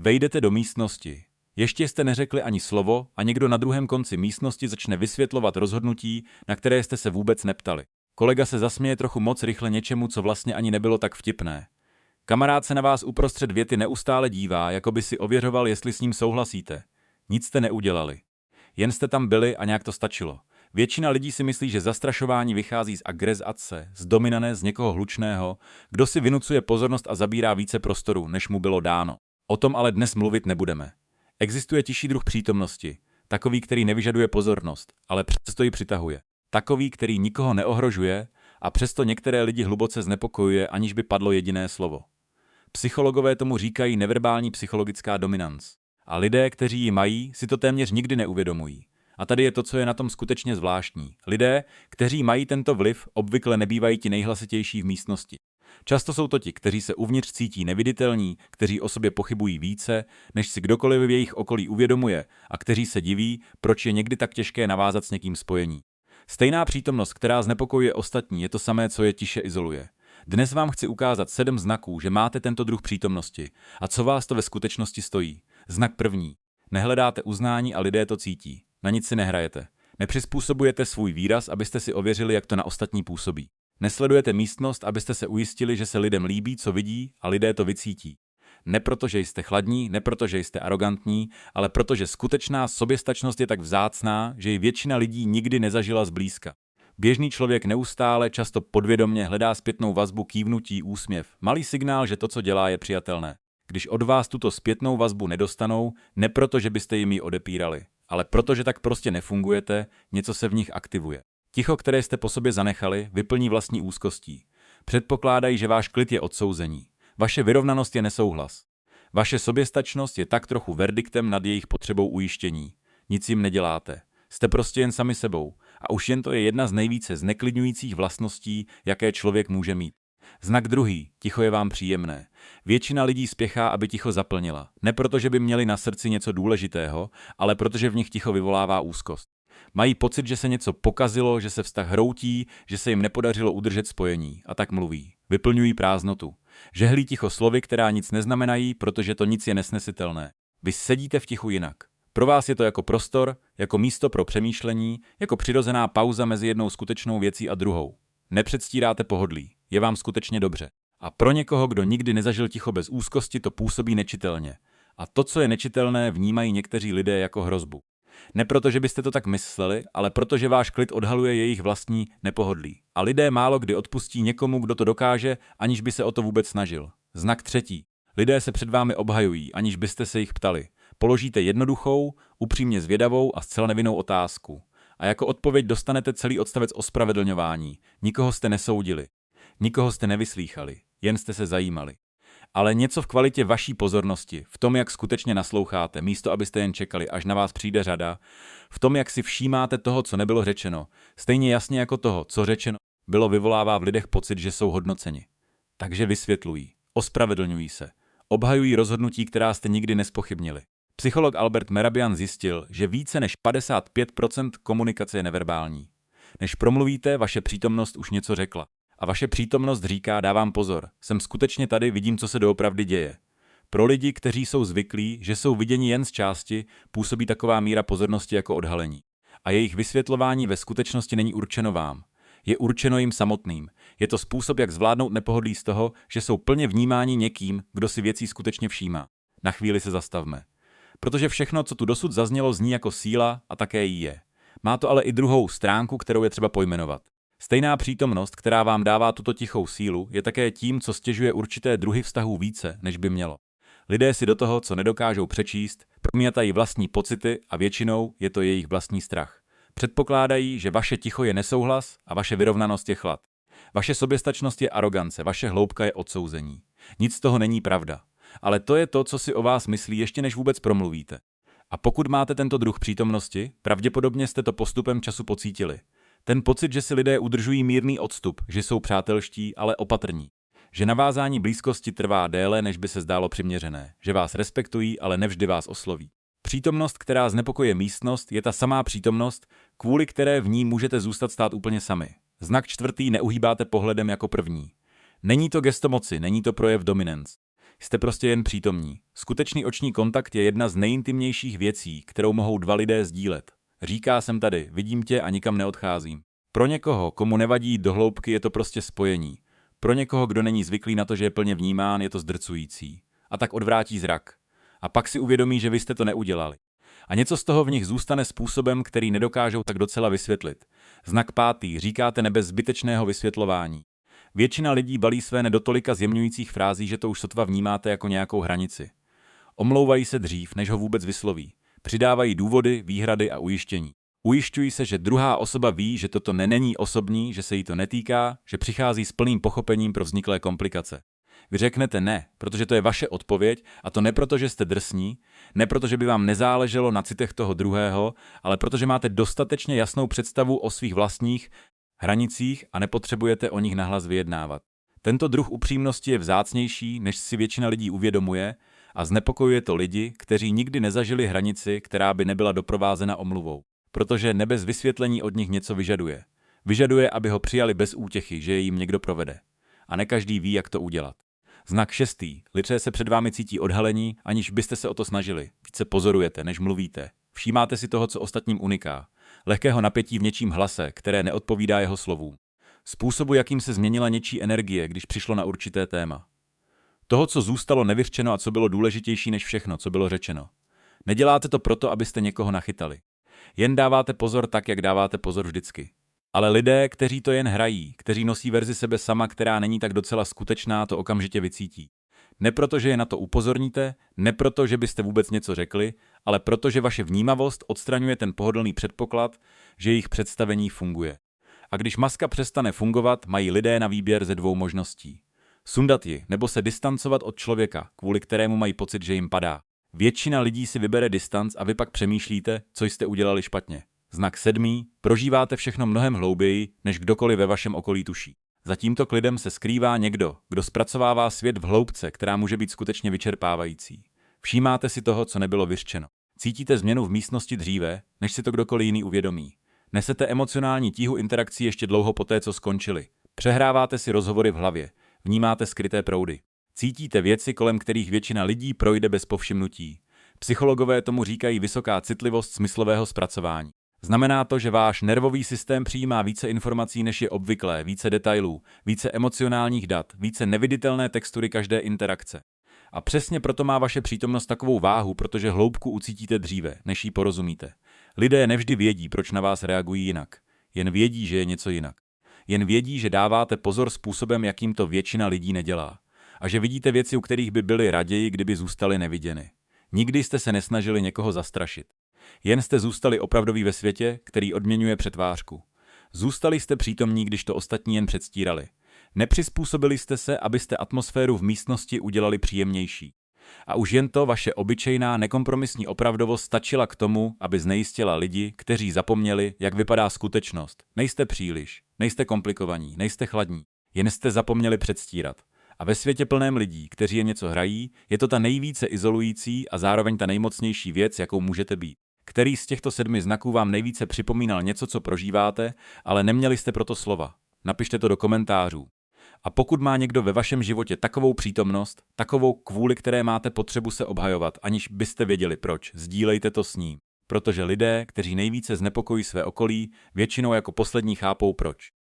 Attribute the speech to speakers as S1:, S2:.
S1: Vejdete do místnosti. Ještě jste neřekli ani slovo a někdo na druhém konci místnosti začne vysvětlovat rozhodnutí, na které jste se vůbec neptali. Kolega se zasměje trochu moc rychle něčemu, co vlastně ani nebylo tak vtipné. Kamarád se na vás uprostřed věty neustále dívá, jako by si ověřoval, jestli s ním souhlasíte. Nic jste neudělali. Jen jste tam byli a nějak to stačilo. Většina lidí si myslí, že zastrašování vychází z agresace, z dominace, z někoho hlučného, kdo si vynucuje pozornost a zabírá více prostoru, než mu bylo dáno. O tom ale dnes mluvit nebudeme. Existuje tišší druh přítomnosti, takový, který nevyžaduje pozornost, ale přesto ji přitahuje. Takový, který nikoho neohrožuje a přesto některé lidi hluboce znepokojuje, aniž by padlo jediné slovo. Psychologové tomu říkají neverbální psychologická dominance. A lidé, kteří ji mají, si to téměř nikdy neuvědomují. A tady je to, co je na tom skutečně zvláštní. Lidé, kteří mají tento vliv, obvykle nebývají ti nejhlasitější v místnosti. Často jsou to ti, kteří se uvnitř cítí neviditelní, kteří o sobě pochybují více, než si kdokoliv v jejich okolí uvědomuje a kteří se diví, proč je někdy tak těžké navázat s někým spojení. Stejná přítomnost, která znepokojuje ostatní, je to samé, co je tiše izoluje. Dnes vám chci ukázat 7 znaků, že máte tento druh přítomnosti a co vás to ve skutečnosti stojí. Znak první. Nehledáte uznání a lidé to cítí. Na nic si nehrajete. Nepřizpůsobujete svůj výraz, abyste si ověřili, jak to na ostatní působí. Nesledujete místnost, abyste se ujistili, že se lidem líbí, co vidí a lidé to vycítí. Ne proto, že jste chladní, ne proto, že jste arrogantní, ale proto, že skutečná soběstačnost je tak vzácná, že ji většina lidí nikdy nezažila zblízka. Běžný člověk neustále, často podvědomě hledá zpětnou vazbu, kývnutí, úsměv. Malý signál, že to, co dělá, je přijatelné. Když od vás tuto zpětnou vazbu nedostanou, ne proto, že byste jim ji odepírali, ale proto, že tak prostě nefungujete, něco se v nich aktivuje. Ticho, které jste po sobě zanechali, vyplní vlastní úzkostí. Předpokládají, že váš klid je odsouzení. Vaše vyrovnanost je nesouhlas. Vaše soběstačnost je tak trochu verdiktem nad jejich potřebou ujištění. Nic jim neděláte. Jste prostě jen sami sebou. A už jen to je jedna z nejvíce zneklidňujících vlastností, jaké člověk může mít. Znak druhý. Ticho je vám příjemné. Většina lidí spěchá, aby ticho zaplnila. Ne proto, že by měli na srdci něco důležitého, ale protože v nich ticho vyvolává úzkost. Mají pocit, že se něco pokazilo, že se vztah hroutí, že se jim nepodařilo udržet spojení. A tak mluví. Vyplňují prázdnotu. Žehlí ticho slovy, která nic neznamenají, protože to nic je nesnesitelné. Vy sedíte v tichu jinak. Pro vás je to jako prostor, jako místo pro přemýšlení, jako přirozená pauza mezi jednou skutečnou věcí a druhou. Nepředstíráte pohodlí. Je vám skutečně dobře. A pro někoho, kdo nikdy nezažil ticho bez úzkosti, to působí nečitelně. A to, co je nečitelné, vnímají někteří lidé jako hrozbu. Ne proto, že byste to tak mysleli, ale proto, že váš klid odhaluje jejich vlastní nepohodlí. A lidé málo kdy odpustí někomu, kdo to dokáže, aniž by se o to vůbec snažil. Znak třetí. Lidé se před vámi obhajují, aniž byste se jich ptali. Položíte jednoduchou, upřímně zvědavou a zcela nevinnou otázku. A jako odpověď dostanete celý odstavec ospravedlňování. Nikoho jste nesoudili. Nikoho jste nevyslýchali. Jen jste se zajímali. Ale něco v kvalitě vaší pozornosti, v tom, jak skutečně nasloucháte, místo abyste jen čekali, až na vás přijde řada, v tom, jak si všímáte toho, co nebylo řečeno, stejně jasně jako toho, co řečeno bylo, vyvolává v lidech pocit, že jsou hodnoceni. Takže vysvětlují, ospravedlňují se, obhajují rozhodnutí, která jste nikdy nespochybnili. Psycholog Albert Mehrabian zjistil, že více než 55% komunikace je neverbální. Než promluvíte, vaše přítomnost už něco řekla. A vaše přítomnost říká, dávám pozor, jsem skutečně tady, vidím, co se doopravdy děje. Pro lidi, kteří jsou zvyklí, že jsou viděni jen z části, působí taková míra pozornosti jako odhalení. A jejich vysvětlování ve skutečnosti není určeno vám. Je určeno jim samotným. Je to způsob, jak zvládnout nepohodlí z toho, že jsou plně vnímáni někým, kdo si věcí skutečně všímá. Na chvíli se zastavme. Protože všechno, co tu dosud zaznělo, zní jako síla a také jí je. Má to ale i druhou stránku, kterou je třeba pojmenovat. Stejná přítomnost, která vám dává tuto tichou sílu, je také tím, co stěžuje určité druhy vztahů více, než by mělo. Lidé si do toho, co nedokážou přečíst, promítají vlastní pocity a většinou je to jejich vlastní strach. Předpokládají, že vaše ticho je nesouhlas a vaše vyrovnanost je chlad. Vaše soběstačnost je arogance, vaše hloubka je odsouzení. Nic z toho není pravda. Ale to je to, co si o vás myslí, ještě než vůbec promluvíte. A pokud máte tento druh přítomnosti, pravděpodobně jste to postupem času pocítili. Ten pocit, že si lidé udržují mírný odstup, že jsou přátelští, ale opatrní. Že navázání blízkosti trvá déle, než by se zdálo přiměřené. Že vás respektují, ale nevždy vás osloví. Přítomnost, která znepokojuje místnost, je ta samá přítomnost, kvůli které v ní můžete zůstat stát úplně sami. Znak čtvrtý, neuhýbáte pohledem jako první. Není to gesto moci, není to projev dominance. Jste prostě jen přítomní. Skutečný oční kontakt je jedna z nejintimnějších věcí, kterou mohou dva lidé sdílet. Říká jsem tady, vidím tě a nikam neodcházím. Pro někoho, komu nevadí jít do hloubky, je to prostě spojení. Pro někoho, kdo není zvyklý na to, že je plně vnímán, je to zdrcující. A tak odvrátí zrak. A pak si uvědomí, že vy jste to neudělali. A něco z toho v nich zůstane způsobem, který nedokážou tak docela vysvětlit. Znak 5. Říkáte ne bez zbytečného vysvětlování. Většina lidí balí své ne do tolika zjemňujících frází, že to už sotva vnímáte jako nějakou hranici. Omlouvají se dřív, než ho vůbec vysloví. Přidávají důvody, výhrady a ujištění. Ujišťují se, že druhá osoba ví, že toto není osobní, že se jí to netýká, že přichází s plným pochopením pro vzniklé komplikace. Vy řeknete ne, protože to je vaše odpověď a to ne proto, že jste drsní, ne proto, že by vám nezáleželo na citech toho druhého, ale protože máte dostatečně jasnou představu o svých vlastních hranicích a nepotřebujete o nich nahlas vyjednávat. Tento druh upřímnosti je vzácnější, než si většina lidí uvědomuje a znepokojuje to lidi, kteří nikdy nezažili hranici, která by nebyla doprovázena omluvou. Protože ne bez vysvětlení od nich něco vyžaduje. Vyžaduje, aby ho přijali bez útěchy, že je jim někdo provede. A ne každý ví, jak to udělat. Znak 6. Lidé se před vámi cítí odhalení, aniž byste se o to snažili. Více pozorujete, než mluvíte. Všímáte si toho, co ostatním uniká. Lehkého napětí v něčím hlase, které neodpovídá jeho slovům. Způsobu, jakým se změnila něčí energie, když přišlo na určité téma. Toho, co zůstalo nevyřčeno a co bylo důležitější než všechno, co bylo řečeno. Neděláte to proto, abyste někoho nachytali. Jen dáváte pozor tak, jak dáváte pozor vždycky. Ale lidé, kteří to jen hrají, kteří nosí verzi sebe sama, která není tak docela skutečná, to okamžitě vycítí. Ne proto, že je na to upozorníte, ne proto, že byste vůbec něco řekli, ale proto, že vaše vnímavost odstraňuje ten pohodlný předpoklad, že jejich představení funguje. A když maska přestane fungovat, mají lidé na výběr ze 2 možností. Sundat ji, nebo se distancovat od člověka, kvůli kterému mají pocit, že jim padá. Většina lidí si vybere distanc a vy pak přemýšlíte, co jste udělali špatně. Znak 7. Prožíváte všechno mnohem hlouběji, než kdokoliv ve vašem okolí tuší. Za tímto klidem se skrývá někdo, kdo zpracovává svět v hloubce, která může být skutečně vyčerpávající. Všímáte si toho, co nebylo vyřčeno. Cítíte změnu v místnosti dříve, než si to kdokoliv jiný uvědomí. Nesete emocionální tíhu interakcí ještě dlouho poté, co skončili. Přehráváte si rozhovory v hlavě. Vnímáte skryté proudy. Cítíte věci, kolem kterých většina lidí projde bez povšimnutí. Psychologové tomu říkají vysoká citlivost smyslového zpracování. Znamená to, že váš nervový systém přijímá více informací, než je obvyklé, více detailů, více emocionálních dat, více neviditelné textury každé interakce. A přesně proto má vaše přítomnost takovou váhu, protože hloubku ucítíte dříve, než jí porozumíte. Lidé nevždy vědí, proč na vás reagují jinak. Jen vědí, že je něco jinak. Jen vědí, že dáváte pozor způsobem, jakým to většina lidí nedělá. A že vidíte věci, u kterých by byli raději, kdyby zůstaly neviděny. Nikdy jste se nesnažili někoho zastrašit. Jen jste zůstali opravdoví ve světě, který odměňuje přetvářku. Zůstali jste přítomní, když to ostatní jen předstírali. Nepřizpůsobili jste se, abyste atmosféru v místnosti udělali příjemnější. A už jen to vaše obyčejná, nekompromisní opravdovost stačila k tomu, aby znejistila lidi, kteří zapomněli, jak vypadá skutečnost. Nejste příliš, nejste komplikovaní, nejste chladní. Jen jste zapomněli předstírat. A ve světě plném lidí, kteří jen něco hrají, je to ta nejvíce izolující a zároveň ta nejmocnější věc, jakou můžete být. Který z těchto 7 znaků vám nejvíce připomínal něco, co prožíváte, ale neměli jste proto slova? Napište to do komentářů. A pokud má někdo ve vašem životě takovou přítomnost, takovou, kvůli které máte potřebu se obhajovat, aniž byste věděli proč, sdílejte to s ním. Protože lidé, kteří nejvíce znepokojí své okolí, většinou jako poslední chápou proč.